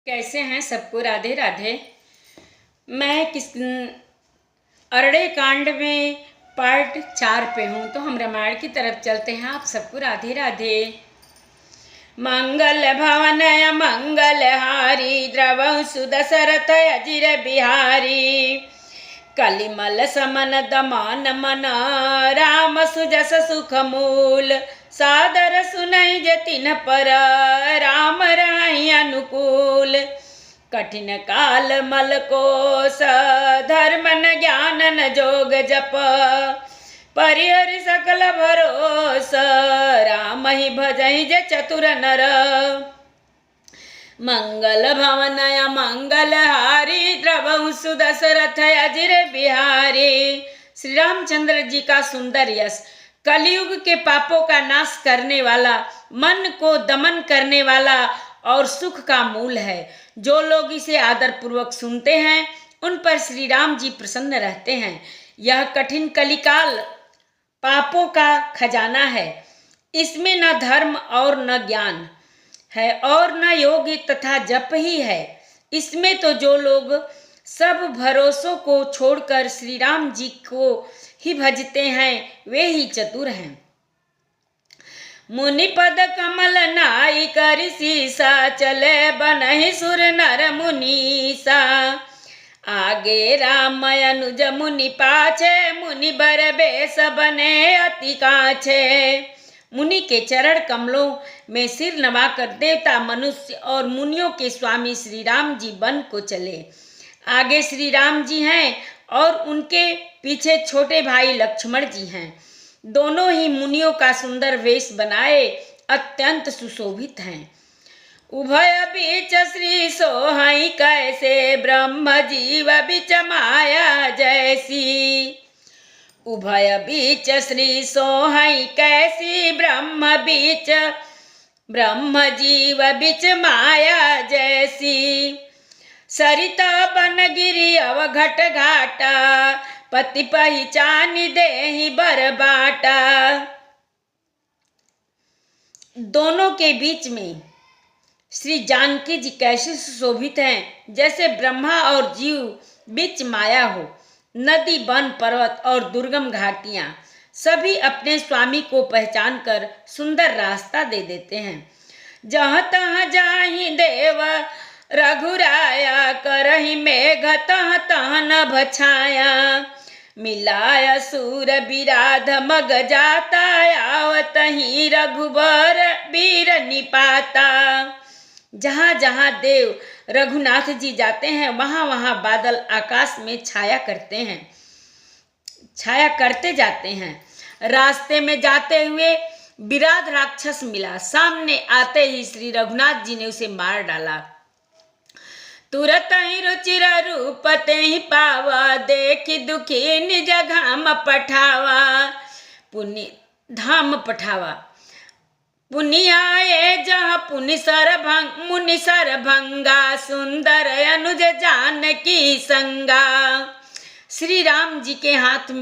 कैसे हैं सबको राधे राधे। मैं किस अरण्य कांड में पार्ट 4 पे हूँ, तो हम रामायण की तरफ चलते हैं। आप सबको राधे राधे। मंगल भवनय मंगलहारी द्रवं सुदशरथ अजिर बिहारी कलिमल समन दमान मन राम सुजस सुख मूल सादर सुनई जतिन पर राम राही अनुकूल कठिन काल मल कोस धर्मन ज्ञानन जोग जप परिहर सकल भरोस राम ही भजहि जे चतुर नर मंगल भवनय मंगलहारी द्रवं सुदशरथ अजिर बिहारी। श्री रामचंद्र जी का सुंदर यश कलयुग के पापों का नाश करने वाला, मन को दमन करने वाला और सुख का मूल है। जो लोग इसे आदर पूर्वक सुनते हैं उन पर श्री राम जी प्रसन्न रहते हैं। यह कठिन कलिकाल पापों का खजाना है। इसमें न धर्म और न ज्ञान है और न योग तथा जप ही है। इसमें तो जो लोग सब भरोसों को छोड़कर श्री राम जी को ही भजते हैं वे ही चतुर हैं। मुनि पद कमल नाई कर सीसा चले बनहि सुर नर मुनीसा आगे राम अनुज मुनि पाछे मुनि बर बेस बने अति काछे। मुनि के चरण कमलों में सिर नवाकर देवता मनुष्य और मुनियों के स्वामी श्री राम जी वन को चले। आगे श्री राम जी हैं और उनके पीछे छोटे भाई लक्ष्मण जी हैं। दोनों ही मुनियों का सुंदर वेश बनाए अत्यंत सुशोभित हैं। उभय बीच श्री सोहई कैसे ब्रह्म जीव बीच माया जैसी। उभय बीच श्री सोहई कैसी ब्रह्म जीव बीच माया जैसी। सरिता बन गिरी अवघट घाटा पति पहचान देहि बर बाटा। दोनों के बीच में श्री जानकी जी कैसे सुशोभित हैं, जैसे ब्रह्मा और जीव बीच माया हो। नदी वन पर्वत और दुर्गम घाटियां सभी अपने स्वामी को पहचान कर सुंदर रास्ता दे देते हैं। जहाँ तहाँ जाहि देव रघुराया करहि मेघ तह तह न भछाया। मिलाय सूर विराध मग जाता आवत ही रघुबर वीर निपाता। जहाँ जहाँ देव रघुनाथ जी जाते हैं वहाँ वहाँ बादल आकाश में छाया करते जाते हैं। रास्ते में जाते हुए विराध राक्षस मिला। सामने आते ही श्री रघुनाथ जी ने उसे मार डाला। तुरत ही रुचिर रूप ते ही पावा देखी दुखी निज धाम पठावा। पुनियाए जहाँ मुनि सर भंगा सुंदर अनुज जानकी संगा। श्री राम जी के हाथ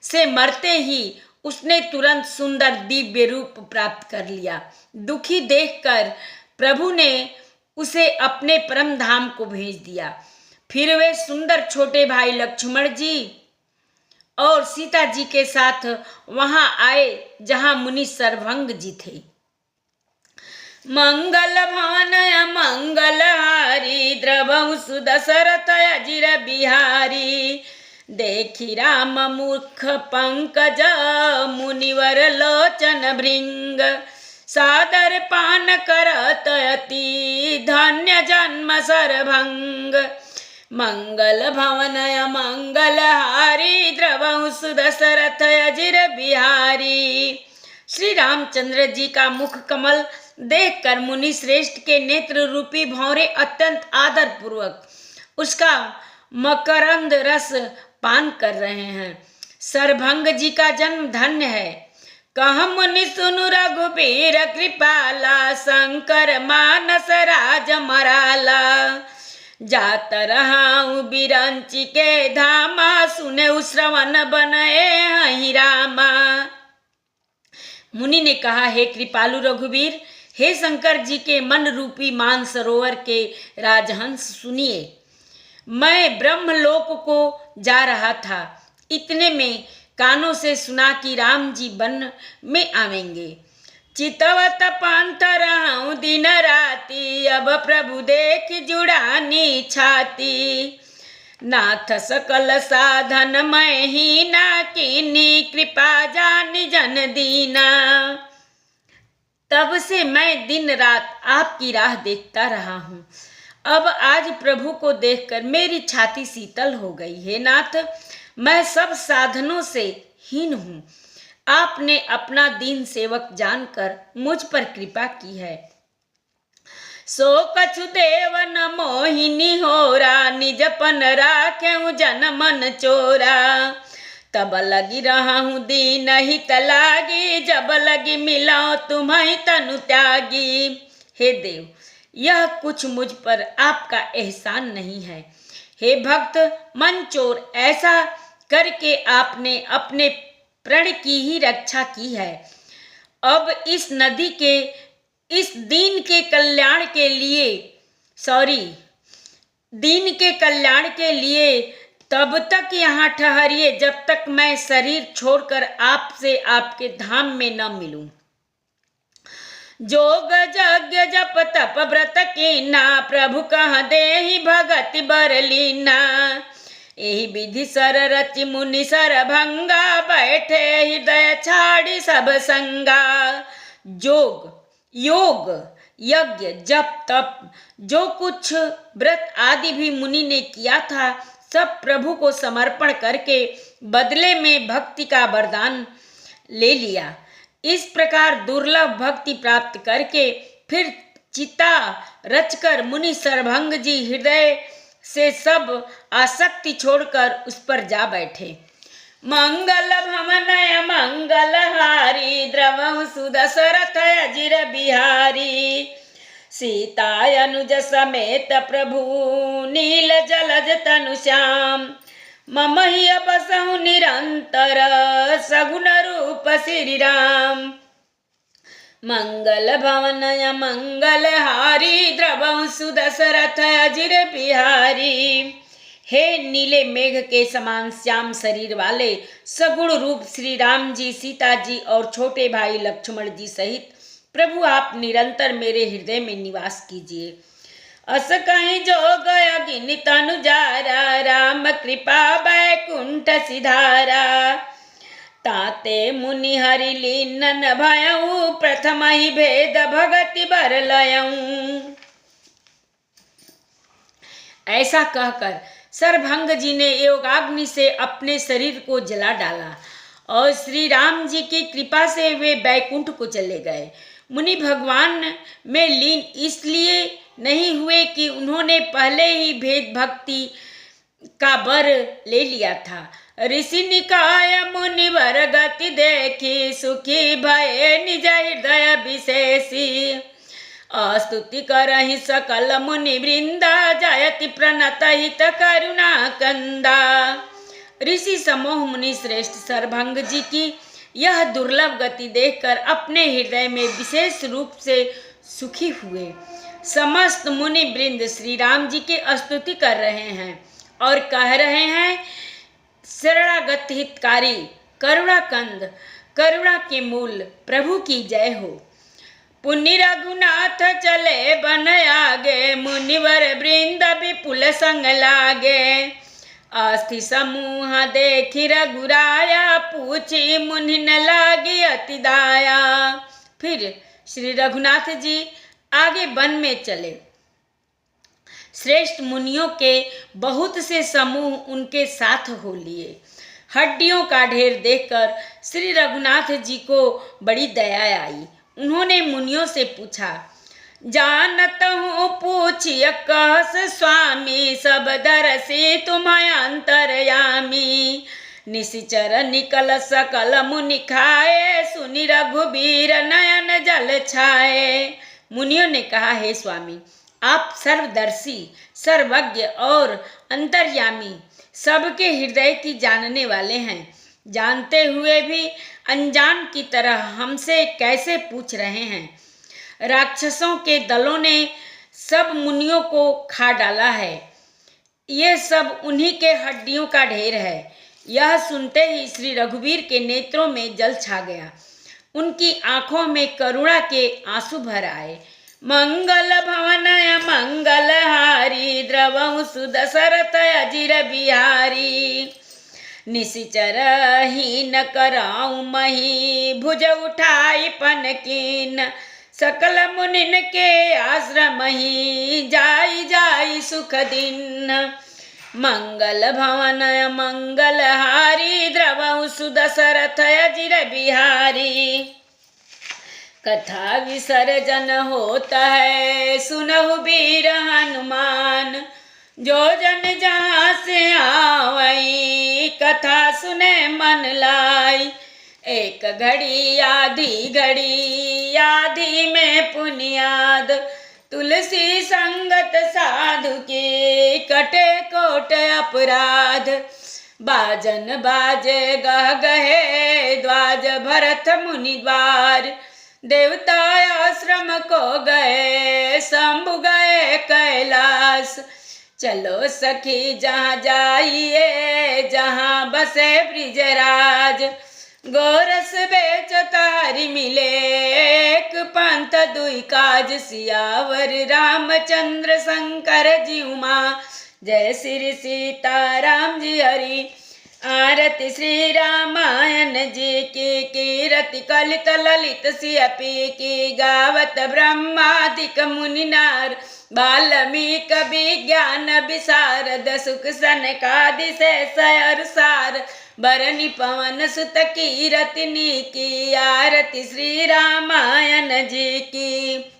से मरते ही उसने तुरंत सुंदर दिव्य रूप प्राप्त कर लिया। दुखी देखकर प्रभु ने उसे अपने परम धाम को भेज दिया। फिर वे सुंदर छोटे भाई लक्ष्मण जी और सीता जी के साथ वहां आए जहां मुनि सरभंग जी थे। मंगल भवनय मंगलहारी द्रवं सुदशरथ अजिर बिहारी। देखी राम मुख पंकज मुनिवर लोचन भृंग सादर पान करत अति धन्य जन्म सरभंग। मंगल भवनय मंगलहारी द्रवं सुदशरथ अजिर बिहारी। श्री रामचंद्र जी का मुख कमल देखकर मुनि श्रेष्ठ के नेत्र रूपी भौरे अत्यंत आदर पूर्वक उसका मकरंद रस पान कर रहे हैं। सरभंग जी का जन्म धन्य है। कह मुनि सुनु रघुबीर कृपाला शंकर मानस राज मराला। जात रहाऊ बिरंची के धामा सुने श्रवण बनए हहि रामा। मुनि ने कहा, हे कृपालु रघुबीर, हे शंकर जी के मन रूपी मानसरोवर के राजहंस सुनिए, मैं ब्रह्मलोक को जा रहा था। इतने में कानों से सुना कि राम जी वन में आवेंगे। चितवत पंथ रहूं दिन राती, अब प्रभु देख जुड़ानी छाती। नाथ सकल साधन मैं ही ना कीनी, कृपा जानि जन दीना। तब से मैं दिन रात आपकी राह देखता रहा हूँ। अब आज प्रभु को देखकर मेरी छाती शीतल हो गई। हे नाथ, मैं सब साधनों से हीन हूँ। आपने अपना दीन सेवक जानकर मुझ पर कृपा की है। सो कछु देव न मोहिनी होरा, निज पन राख्यऊ जन मन चोरा। तब लगी रहा हूँ दीन हित लागी, जब लगी मिलाओ तुम्हें तनु त्यागी। हे देव, यह कुछ मुझ पर आपका एहसान नहीं है। हे भक्त मन चोर, ऐसा करके आपने अपने प्रण की ही रक्षा की है। अब इस नदी के, इस दीन के कल्याण के लिए तब तक यहाँ ठहरिए जब तक मैं शरीर छोड़कर आपसे आपके धाम में न मिलूं। जोग यज्ञ जप तप व्रत कीना, प्रभु कह देहि भगति बर लीना। एहि विधि सर रचि मुनि सर भंगा, बैठे हृदय छाड़ी सब संगा। जोग, योग, यज्ञ, जप तप, जो कुछ व्रत आदि भी मुनि ने किया था, सब प्रभु को समर्पण करके बदले में भक्ति का वरदान ले लिया। इस प्रकार दुर्लभ भक्ति प्राप्त करके फिर चिता रचकर मुनि सरभंग जी हृदय से सब आसक्ति छोड़कर उस पर जा बैठे। मंगल भवनय मंगल हारी, द्रवहु सुदशरथ अजिर बिहारी। सीता अनुज समेत प्रभु, नील जलज तनु श्याम। मम ही बसहु निरंतर, सगुण रूप श्री राम। मंगल भवनय मंगल हारी, द्रवहु सुदशरथ अजिर बिहारी। हे नीले मेघ के समान श्याम शरीर वाले सगुण रूप श्री राम जी, सीता जी और छोटे भाई लक्ष्मण जी सहित प्रभु आप निरंतर मेरे हृदय में निवास कीजिए। अस कहीं जो गया गिन तनु जारा, राम कृपा बैकुंठ सिधारा। ताते मुनि हरि लीन भयऊ, प्रथम ही भेद भगति बर लयऊ। ऐसा कहकर सरभंग जी ने योगाग्नि से अपने शरीर को जला डाला और श्री राम जी की कृपा से वे बैकुंठ को चले गए। मुनि भगवान में लीन इसलिए नहीं हुए कि उन्होंने पहले ही भेद भक्ति का वर ले लिया था। ऋषि निकाय मुनि वर गति देखी, सुखी भय निज हृदय विशेषी। स्तुति करहि सकल मुनि वृंदा, जयति प्रणत हित करुणा कंदा। ऋषि समूह मुनि श्रेष्ठ सरभंग जी की यह दुर्लभ गति देखकर अपने हृदय में विशेष रूप से सुखी हुए। समस्त मुनि वृंद श्री राम जी की स्तुति कर रहे हैं और कह रहे हैं, शरणागत हितकारी, करुणा कंद, करुणा के मूल प्रभु की जय हो। पुण्य रघुनाथ चले बन आगे, मुनिवर वृंद विपुल संग लागे। अस्थि समूह देखी रघुराया, पूछी मुनि न लागी अति दाया। फिर श्री रघुनाथ जी आगे वन में चले। श्रेष्ठ मुनियों के बहुत से समूह उनके साथ हो लिए। हड्डियों का ढेर देखकर श्री रघुनाथ जी को बड़ी दया आई। उन्होंने मुनियों से पूछा, जानत हूँ पूछिय कहस स्वामी, सब दरसी तुम्हें अंतरयामी। निशिचर निकल सकल मुनि खाए, सुनि रघुबीर नयन जल छाए। मुनियों ने कहा, हे स्वामी, आप सर्वदर्शी, सर्वज्ञ और अंतर्यामी, सबके हृदय की जानने वाले हैं। जानते हुए भी अनजान की तरह हमसे कैसे पूछ रहे हैं। राक्षसों के दलों ने सब मुनियों को खा डाला है। ये सब उन्हीं के हड्डियों का ढेर है। यह सुनते ही श्री रघुवीर के नेत्रों में जल छा गया। उनकी आंखों में करुणा के आंसू भर आए। मंगल भवनय मंगलहारी द्रवहु सुदशरथ अजिर बिहारी। निशिचर हीन कराऊं मही भुज उठाई पनकीन। सकल मुनिन के आश्रम ही जाई जाई सुख दिन। मंगल भवन मंगलहारी द्रवहु सुदशरथ अजिर बिहारी। कथा विसर्जन होता है सुनहु वीर हनुमान। जो जन जहाँ से आवई कथा सुने मन लाई। एक घड़ी आधी में पुनियाद। तुलसी संगत साधु के कटे कोट अपराध। बाजन बाजे गह गहे द्वाज भरत मुनि द्वार। देवता आश्रम को गए शंभु गए कैलाश। चलो सखी जहाँ जाइए जहाँ बसे ब्रिजराज। गोरस बेच तारी मिले एक पंथ दुई काज। सियावर रामचंद्र शंकर जी उमा जय श्री सीताराम जी हरि। आरती श्री रामायण जी की कीरति कलित ललित सियपी की। गावत ब्रह्मादिक मुनि नार वाल्मीक विज्ञान विशारद। सुख सनकादि शेषर सार बरनि पवन सुत कीरति की। आरती श्री रामायण जी की।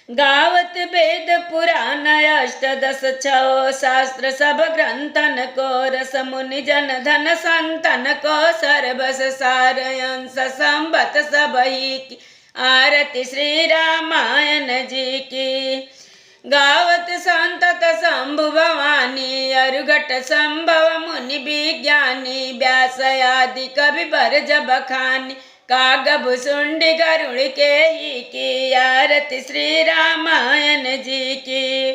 गावत वेद पुराण अष्टदश छो शास्त्र सब ग्रंथन को। रस मुनि जन धन संतन को सर्वस सार अंश संबत सब ही की। आरती श्री रामायण जी की। गावत संतत शंभु भवानी अरुघट संभव मुनि विज्ञानी। व्यास आदि कवि बरज बखानी कागभ सुंडी गरुड़ के ही की। आरती श्री रामायण जी की।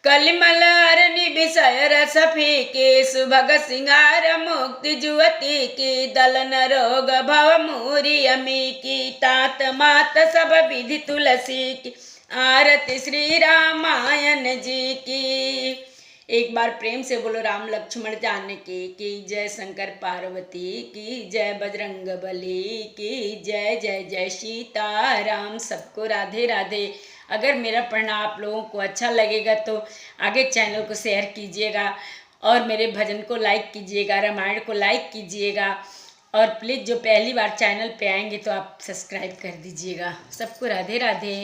कलिमल अरनि विषय रस फीकी। सुभग सिंगार मुक्ति जुवती की। दलन रोग भव मूरी अमी की। तात मात सब विधि तुलसी की। आरती श्री रामायण जी की। एक बार प्रेम से बोलो राम लक्ष्मण जानकी की जय। शंकर पार्वती की जय। बजरंग बली की जय। जय जय सीताराम। सबको राधे राधे। अगर मेरा पढ़ना आप लोगों को अच्छा लगेगा तो आगे चैनल को शेयर कीजिएगा और मेरे भजन को लाइक कीजिएगा, रामायण को लाइक कीजिएगा और प्लीज़ जो पहली बार चैनल पे आएंगे तो आप सब्सक्राइब कर दीजिएगा। सबको राधे राधे।